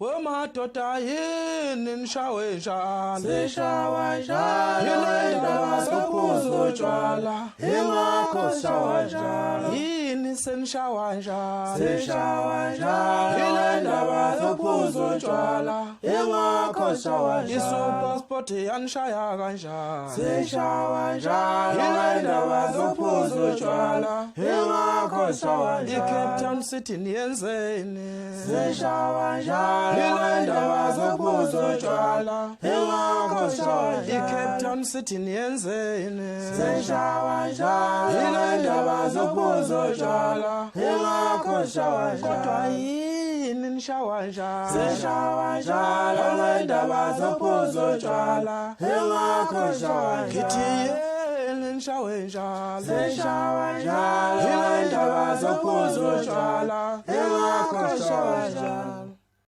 Wemadoda yini nishawe njalo Sishawa njalo Yilendaba zophuzo utshwala Ingakho sishawa njalo Yini senishawa njalo Sishawa njalo Yilendaba zophuzo utshwala Ingakho sishawa njalo iSuperSport yanishaya kanjani Sishawa njalo Yilendaba zophuzo utshwala Ingakho sishawa njalo iCape Town City niyenzeni Sishawa njalo Yilendaba zophuzo utshwala Ingakho sishawa njalo iCape Town City niyenzeni Sishawa njalo Yilendaba zophuzo utshwala Ingakho sishawa njalo kodwa yini nishawa njalo Sishawa njalo Yilendaba zophuzo utshwala Ingakho sishawa njalo Kithi yini nishawe njalo Sishawa njalo Yilendaba zophuzo utshwala Ingakho sishawa njalo